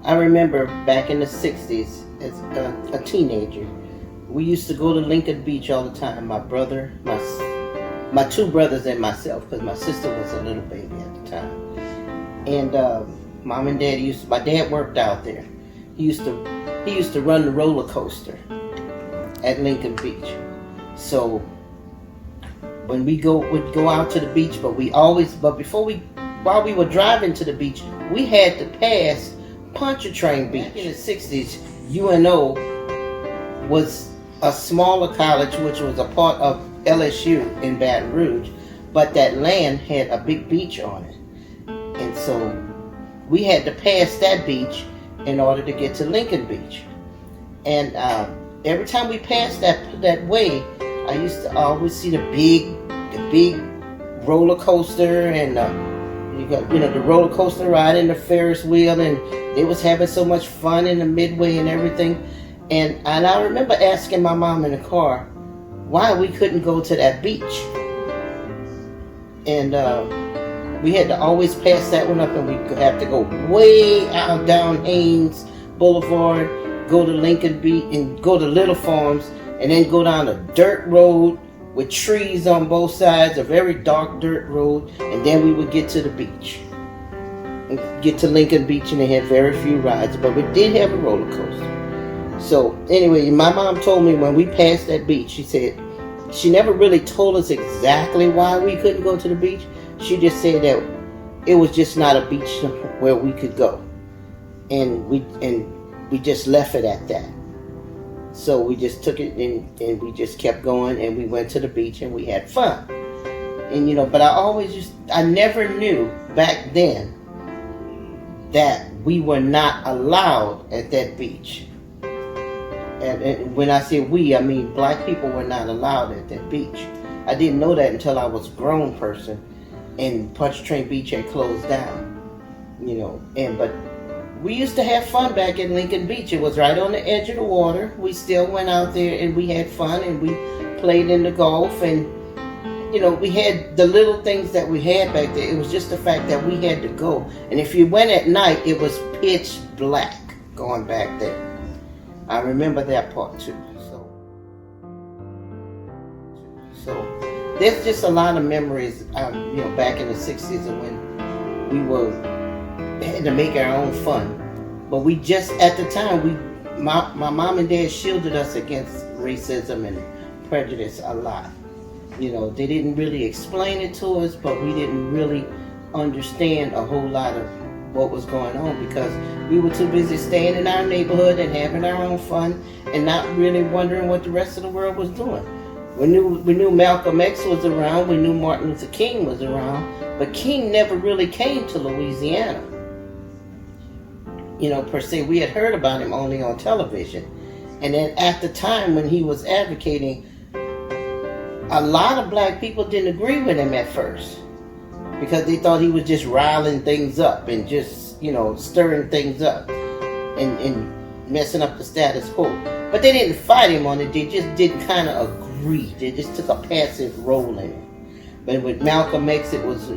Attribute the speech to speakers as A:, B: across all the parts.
A: I remember back in the 60s as a teenager, we used to go to Lincoln Beach all the time. My brother, my two brothers and myself, because my sister was a little baby at the time. And mom and dad my dad worked out there. He used to run the roller coaster at Lincoln Beach. So when we'd go out to the beach, while we were driving to the beach, we had to pass Pontchartrain Beach. Back in the 60s, UNO was a smaller college which was a part of LSU in Baton Rouge, but that land had a big beach on it. And so we had to pass that beach in order to get to Lincoln Beach. And every time we passed that way, I used to always see the big roller coaster, and you got the roller coaster ride and the Ferris wheel, and they was having so much fun in the midway and everything. And I remember asking my mom in the car why we couldn't go to that beach. And we had to always pass that one up, and we have to go way out down Haynes Boulevard, go to Lincoln Beach, and go to Little Farms, and then go down a dirt road with trees on both sides, a very dark dirt road, and then we would get to the beach. And get to Lincoln Beach, and they had very few rides, but we did have a roller coaster. So anyway, my mom told me when we passed that beach, she said, she never really told us exactly why we couldn't go to the beach. She just said that it was just not a beach where we could go. And we just left it at that. So we just took it and we just kept going, and we went to the beach and we had fun. And but I never knew back then that we were not allowed at that beach. And when I say we, I mean black people were not allowed at that beach. I didn't know that until I was a grown person and Pontchartrain Beach had closed down. But we used to have fun back at Lincoln Beach. It was right on the edge of the water. We still went out there and we had fun, and we played in the Gulf, and we had the little things that we had back there. It was just the fact that we had to go. And if you went at night, it was pitch black going back there. I remember that part too. So there's just a lot of memories, back in the 60s, and when we had to make our own fun. But we just, at the time, my mom and dad shielded us against racism and prejudice a lot. They didn't really explain it to us, but we didn't really understand a whole lot of what was going on, because we were too busy staying in our neighborhood and having our own fun and not really wondering what the rest of the world was doing. We knew Malcolm X was around, we knew Martin Luther King was around, but King never really came to Louisiana. Per se, we had heard about him only on television. And then at the time when he was advocating, a lot of black people didn't agree with him at first, because they thought he was just riling things up and just, stirring things up and messing up the status quo. But they didn't fight him on it. They just didn't kind of agree. They just took a passive role in it. But with Malcolm X, it was,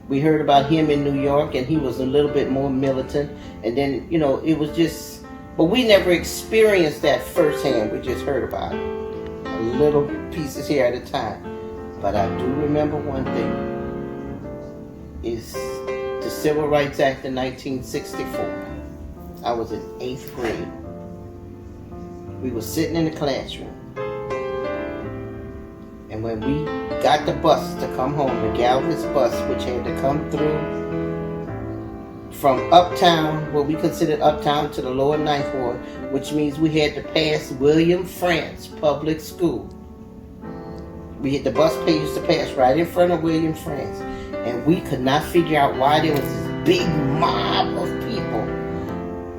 A: we heard about him in New York, and he was a little bit more militant. And then, it was just, but we never experienced that firsthand. We just heard about it. A little pieces here at a time. But I do remember one thing. Is the Civil Rights Act of 1964. I was in 8th grade. We were sitting in the classroom. And when we got the bus to come home, the Galvez bus, which had to come through from uptown, what we considered uptown, to the lower 9th Ward, which means we had to pass William Frantz Public School. The bus used to pass right in front of William Frantz. And we could not figure out why there was this big mob of people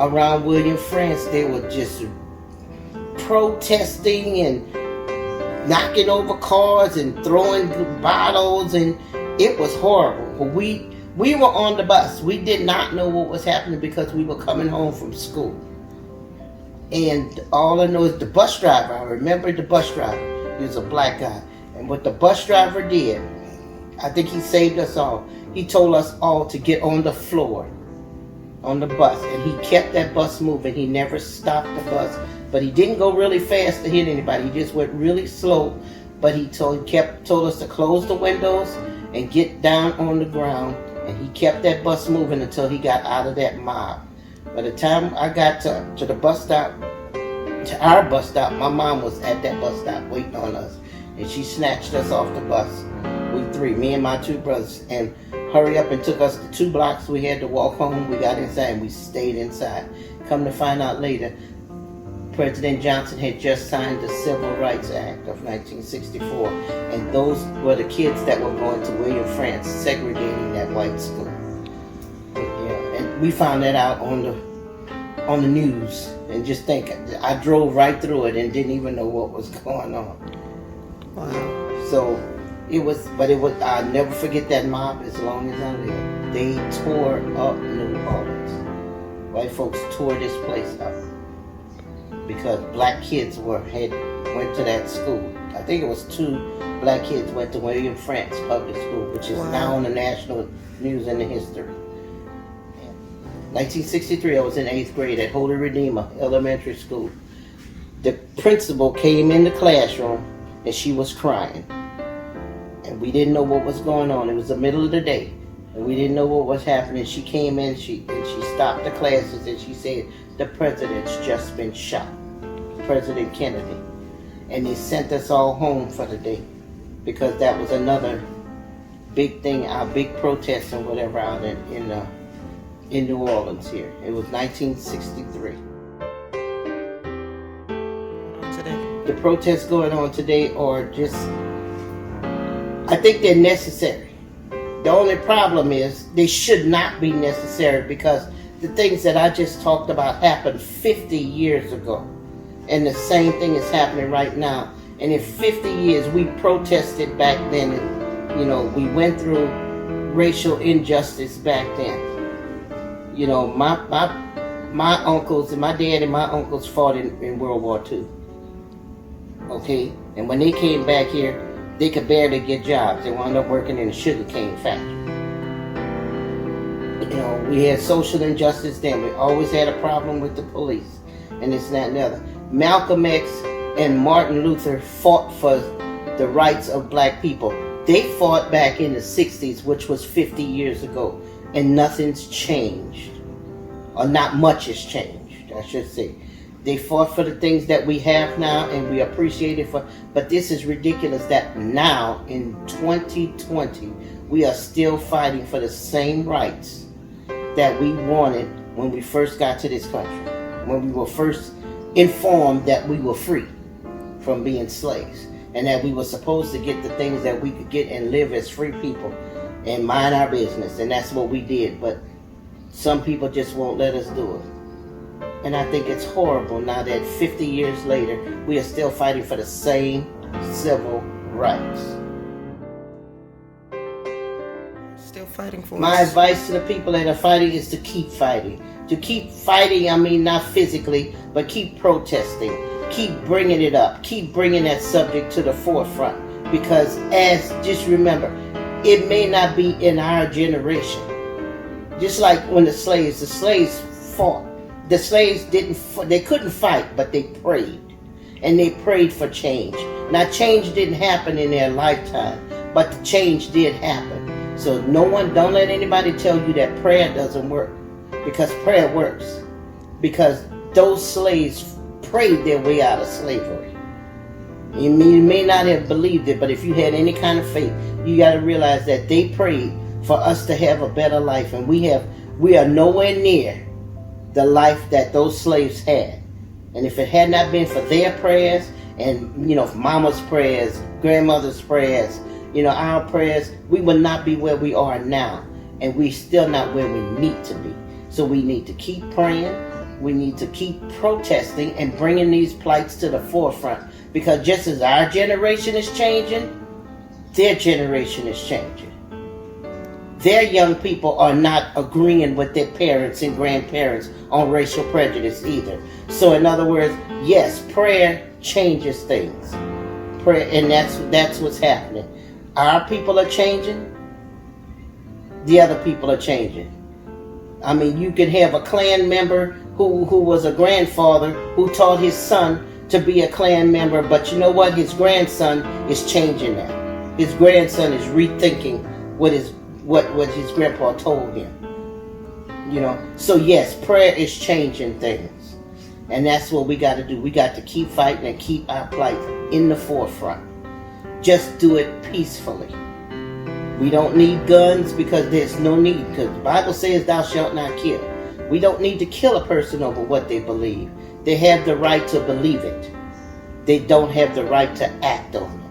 A: around William Frantz. They were just protesting and knocking over cars and throwing bottles, and it was horrible. But we were on the bus. We did not know what was happening because we were coming home from school. And all I know is the bus driver, I remember the bus driver, he was a black guy. And what the bus driver did, I think he saved us all. He told us all to get on the floor on the bus, and he kept that bus moving. He never stopped the bus, but he didn't go really fast to hit anybody. He just went really slow, but he told us to close the windows and get down on the ground, and he kept that bus moving until he got out of that mob. By the time I got to the bus stop, to our bus stop, my mom was at that bus stop waiting on us, and she snatched us off the bus. We three, me and my two brothers, and hurry up and took us the 2 blocks we had to walk home. We got inside and we stayed inside. Come to find out later, President Johnson had just signed the Civil Rights Act of 1964, and those were the kids that were going to William France, segregating that white school. Yeah, and we found that out on the news, and just think, I drove right through it and didn't even know what was going on.
B: Wow.
A: So I'll never forget that mob as long as I live. They tore up New Orleans. White folks tore this place up because black kids went to that school. I think it was 2 black kids went to William France Public School, which is now on the national news in the history. 1963, I was in 8th grade at Holy Redeemer Elementary School. The principal came in the classroom and she was crying. And we didn't know what was going on. It was the middle of the day, and we didn't know what was happening. She came in, she stopped the classes, and she said, "The president's just been shot, President Kennedy." And they sent us all home for the day, because that was another big thing, our big protest and whatever out in New Orleans here. It was 1963.
B: Today.
A: The protests going on today are just, I think they're necessary. The only problem is they should not be necessary, because the things that I just talked about happened 50 years ago. And the same thing is happening right now. And in 50 years, we protested back then. And, we went through racial injustice back then. My uncles and my dad and my uncles fought in World War II. Okay? And when they came back here, they could barely get jobs. They wound up working in a sugarcane factory. We had social injustice then. We always had a problem with the police and this, that, and the other. Malcolm X and Martin Luther fought for the rights of black people. They fought back in the 60s, which was 50 years ago, and nothing's changed. Or not much has changed, I should say. They fought for the things that we have now, and we appreciate it but this is ridiculous that now in 2020 we are still fighting for the same rights that we wanted when we first got to this country, when we were first informed that we were free from being slaves, and that we were supposed to get the things that we could get and live as free people and mind our business, and that's what we did. But some people just won't let us do it. And I think it's horrible now that 50 years later, we are still fighting for the same civil rights.
B: Still fighting for
A: My
B: us.
A: advice to the people that are fighting is to keep fighting. To keep fighting, I mean not physically, but keep protesting. Keep bringing it up. Keep bringing that subject to the forefront. Because just remember, it may not be in our generation. Just like when the slaves fought. The slaves they couldn't fight, but they prayed. And they prayed for change. Now, change didn't happen in their lifetime, but the change did happen. So don't let anybody tell you that prayer doesn't work. Because prayer works. Because those slaves prayed their way out of slavery. You may not have believed it, but if you had any kind of faith, you got to realize that they prayed for us to have a better life. And we are nowhere near the life that those slaves had. And if it had not been for their prayers and, mama's prayers, grandmother's prayers, our prayers, we would not be where we are now. And we're still not where we need to be. So we need to keep praying. We need to keep protesting and bringing these plights to the forefront. Because just as our generation is changing, their generation is changing. Their young people are not agreeing with their parents and grandparents on racial prejudice either. So in other words, yes, prayer changes things. Prayer, and that's what's happening. Our people are changing. The other people are changing. I mean, you could have a Klan member who was a grandfather who taught his son to be a Klan member, but you know what? His grandson is changing that. His grandson is rethinking what his grandpa told him. You know, so yes, prayer is changing things, and that's what we got to do. We got to keep fighting and keep our plight in the forefront. Just do it peacefully. We don't need guns because there's no need, because the Bible says thou shalt not kill. We don't need to kill a person over what they believe. They have the right to believe it. They don't have the right to act on it.